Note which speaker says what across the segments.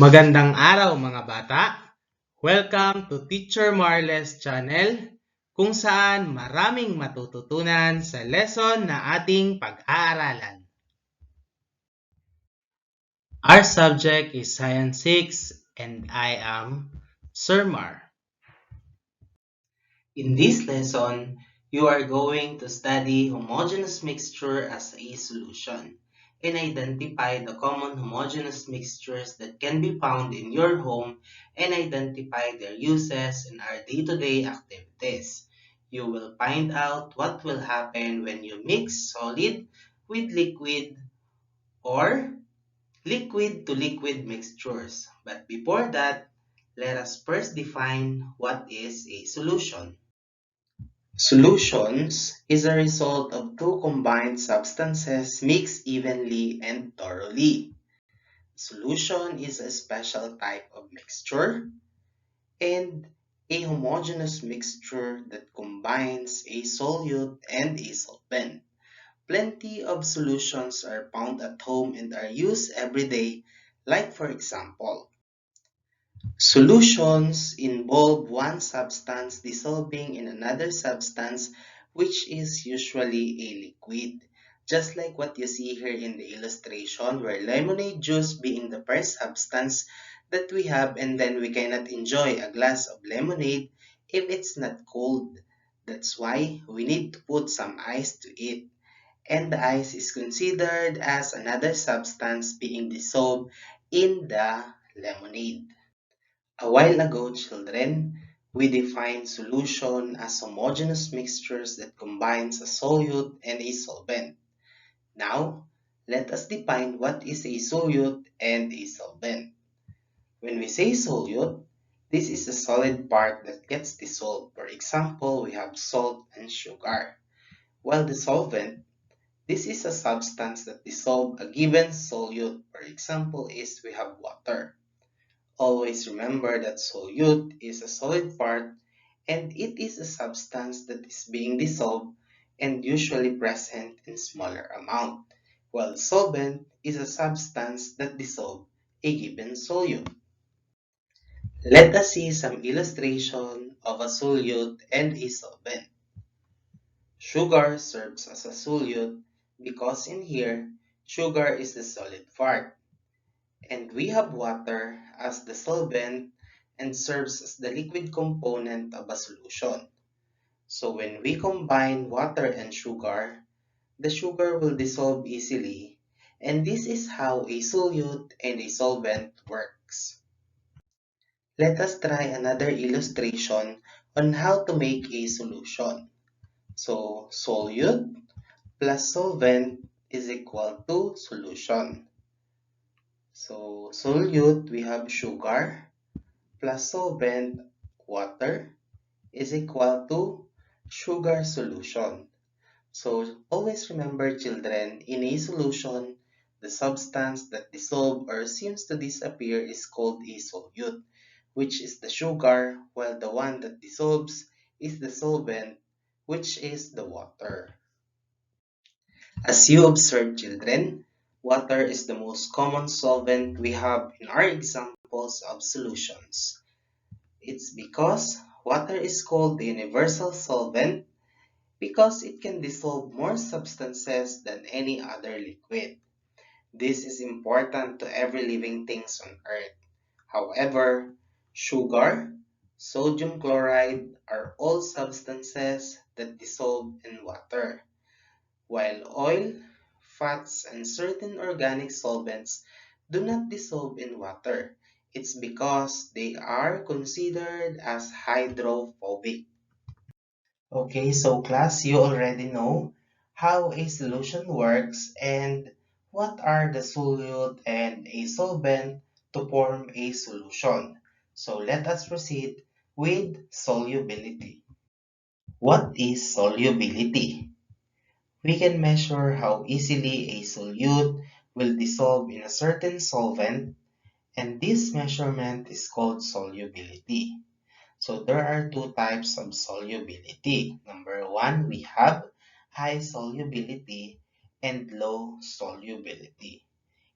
Speaker 1: Magandang araw mga bata! Welcome to Teacher Marles channel kung saan maraming matututunan sa lesson na ating pag-aaralan. Our subject is Science 6 and I am Sir Mar. In this lesson, you are going to study homogeneous mixture as a solution and identify the common homogeneous mixtures that can be found in your home and identify their uses in our day-to-day activities. You will find out what will happen when you mix solid with liquid or liquid to liquid mixtures. But before that, let us first define what is a solution. Solutions is a result of two combined substances mixed evenly and thoroughly. Solution is a special type of mixture and a homogeneous mixture that combines a solute and a solvent. Plenty of solutions are found at home and are used every day, like for example, solutions involve one substance dissolving in another substance, which is usually a liquid. Just like what you see here in the illustration, where lemonade juice being the first substance that we have, and then we cannot enjoy a glass of lemonade if it's not cold. That's why we need to put some ice to it. And the ice is considered as another substance being dissolved in the lemonade. A while ago, children, we defined solution as homogeneous mixtures that combines a solute and a solvent. Now, let us define what is a solute and a solvent. When we say solute, this is the solid part that gets dissolved. For example, we have salt and sugar. While the solvent, this is a substance that dissolves a given solute. For example, is we have water. Always remember that solute is a solid part and it is a substance that is being dissolved and usually present in smaller amount, while solvent is a substance that dissolves a given solute. Let us see some illustration of a solute and a solvent. Sugar serves as a solute because in here, sugar is the solid part. And we have water as the solvent and serves as the liquid component of a solution. So when we combine water and sugar, the sugar will dissolve easily, and this is how a solute and a solvent works. Let us try another illustration on how to make a solution. So solute plus solvent is equal to solution. So solute, we have sugar plus solvent, water, is equal to sugar solution. So always remember, children, in a solution, the substance that dissolves or seems to disappear is called a solute, which is the sugar, while the one that dissolves is the solvent, which is the water. As you observe, children, water is the most common solvent we have in our examples of solutions. It's because water is called the universal solvent because it can dissolve more substances than any other liquid. This is important to every living things on earth. However, sugar, sodium chloride are all substances that dissolve in water, while oil, fats, and certain organic solvents do not dissolve in water. It's because they are considered as hydrophobic. Okay, so class, you already know how a solution works and what are the solute and a solvent to form a solution. So let us proceed with solubility. What is solubility? We can measure how easily a solute will dissolve in a certain solvent, and this measurement is called solubility. So there are two types of solubility. Number one, we have high solubility and low solubility.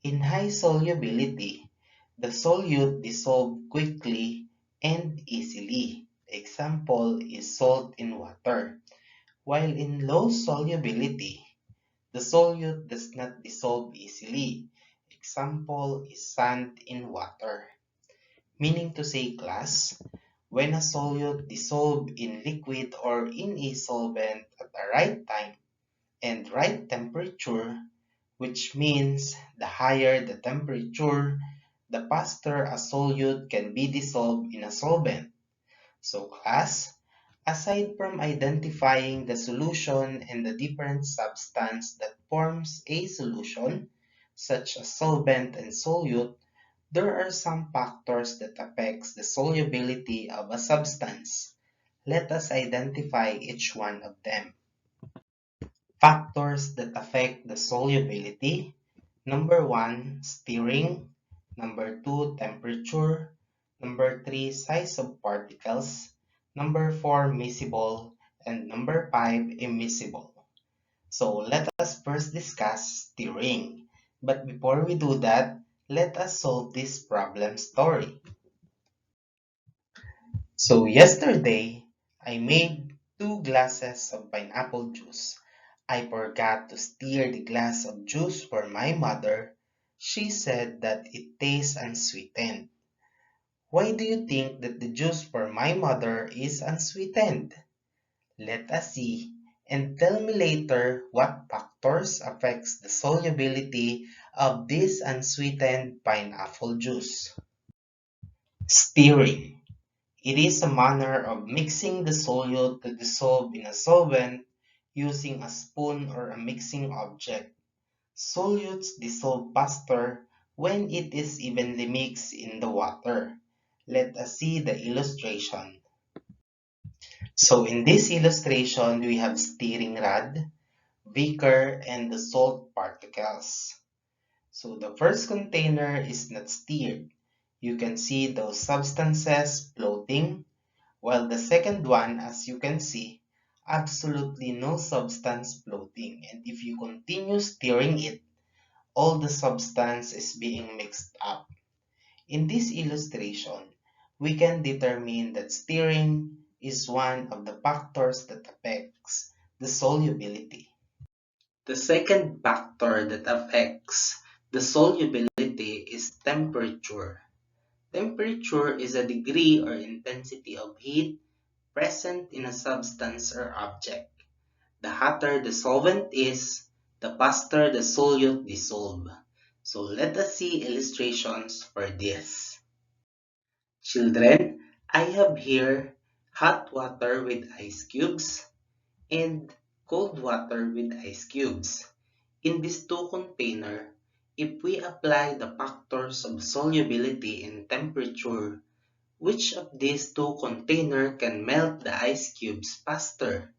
Speaker 1: In high solubility, The solute dissolves quickly and easily. Example is salt in water. While in low solubility, the solute does not dissolve easily. Example is sand in water. Meaning to say, class, when a solute dissolves in liquid or in a solvent at the right time and right temperature, which means the higher the temperature, the faster a solute can be dissolved in a solvent. So class, aside from identifying the solution and the different substance that forms a solution, such as solvent and solute, there are some factors that affects the solubility of a substance. Let us identify each one of them. Factors that affect the solubility. Number 1, stirring. Number 2, temperature. Number 3, size of particles. Number 4, miscible. And number 5, immiscible. So let us first discuss stirring. But before we do that, let us solve this problem story. So yesterday, I made 2 glasses of pineapple juice. I forgot to stir the glass of juice for my mother. She said that it tastes unsweetened. Why do you think that the juice for my mother is unsweetened? Let us see and tell me later what factors affects the solubility of this unsweetened pineapple juice. Stirring. It is a manner of mixing the solute to dissolve in a solvent using a spoon or a mixing object. Solutes dissolve faster when it is evenly mixed in the water. Let us see the illustration. So in this illustration, we have stirring rod, beaker, and the salt particles. So the first container is not stirred. You can see those substances floating, while the second one, as you can see, absolutely no substance floating. And if you continue stirring it, all the substance is being mixed up. In this illustration, we can determine that stirring is one of the factors that affects the solubility. The second factor that affects the solubility is temperature. Temperature is a degree or intensity of heat present in a substance or object. The hotter the solvent is, the faster the solute dissolve. So let us see illustrations for this. Children, I have here hot water with ice cubes and cold water with ice cubes. In these two containers, if we apply the factors of solubility and temperature, which of these two containers can melt the ice cubes faster?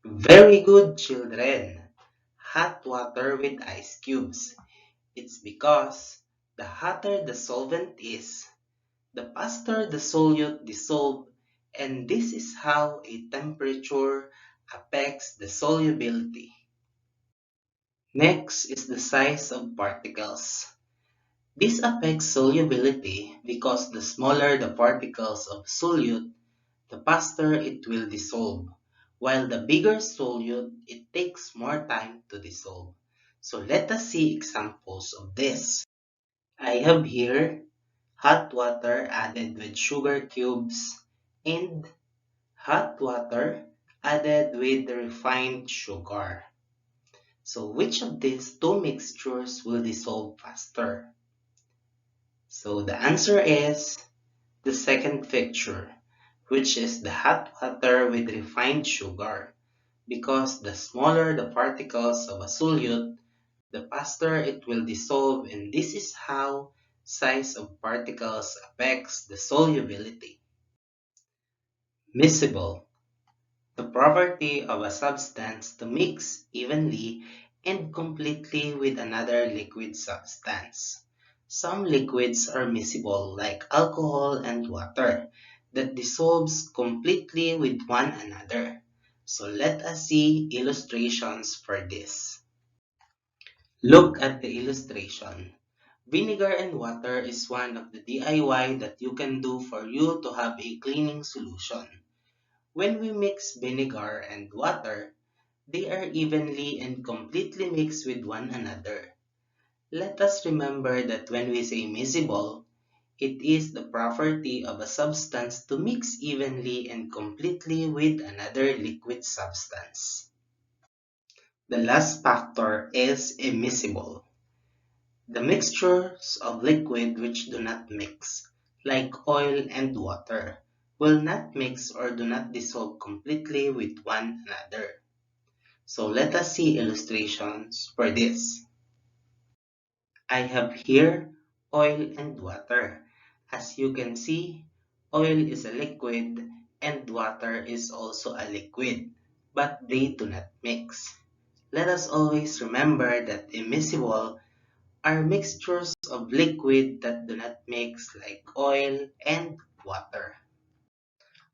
Speaker 1: Very good, children. Hot water with ice cubes. It's because the hotter the solvent is, the faster the solute dissolves, and this is how a temperature affects the solubility. Next is the size of particles. This affects solubility because the smaller the particles of solute, the faster it will dissolve, while the bigger solute, it takes more time to dissolve. So let us see examples of this. I have here hot water added with sugar cubes and hot water added with refined sugar. So which of these two mixtures will dissolve faster? So the answer is the second picture, which is the hot water with refined sugar, because the smaller the particles of a solute, the faster it will dissolve, and this is how size of particles affects the solubility. Miscible, the property of a substance to mix evenly and completely with another liquid substance. Some liquids are miscible like alcohol and water that dissolves completely with one another. So let us see illustrations for this. Look at the illustration. Vinegar and water is one of the DIY that you can do for you to have a cleaning solution. When we mix vinegar and water, they are evenly and completely mixed with one another. Let us remember that when we say miscible, it is the property of a substance to mix evenly and completely with another liquid substance. The last factor is immiscible. The mixtures of liquid which do not mix, like oil and water, will not mix or do not dissolve completely with one another. So let us see illustrations for this. I have here oil and water. As you can see, oil is a liquid and water is also a liquid, but they do not mix. Let us always remember that immiscible are mixtures of liquid that do not mix like oil and water.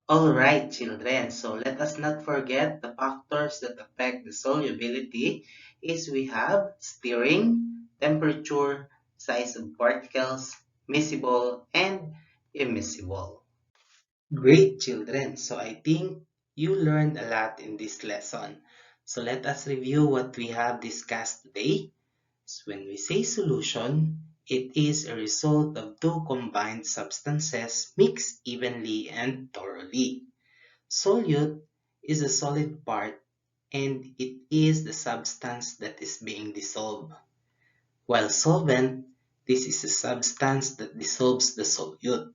Speaker 1: Alright children, so let us not forget the factors that affect the solubility is we have stirring, temperature, size of particles, miscible, and immiscible. Great children, so I think you learned a lot in this lesson. So let us review what we have discussed today. So when we say solution, it is a result of two combined substances mixed evenly and thoroughly. Solute is a solid part and it is the substance that is being dissolved. While solvent, this is a substance that dissolves the solute.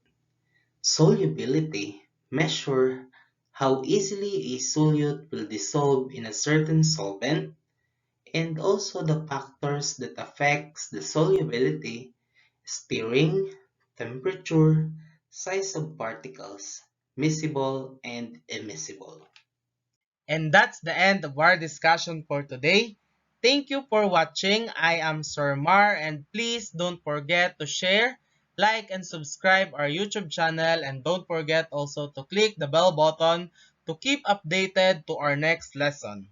Speaker 1: Solubility measure how easily a solute will dissolve in a certain solvent and also the factors that affects the solubility, stirring, temperature, size of particles, miscible and immiscible.
Speaker 2: And that's the end of our discussion for today. Thank you for watching. I am Sir Mar, and please don't forget to share, like, and subscribe our YouTube channel, and don't forget also to click the bell button to keep updated to our next lesson.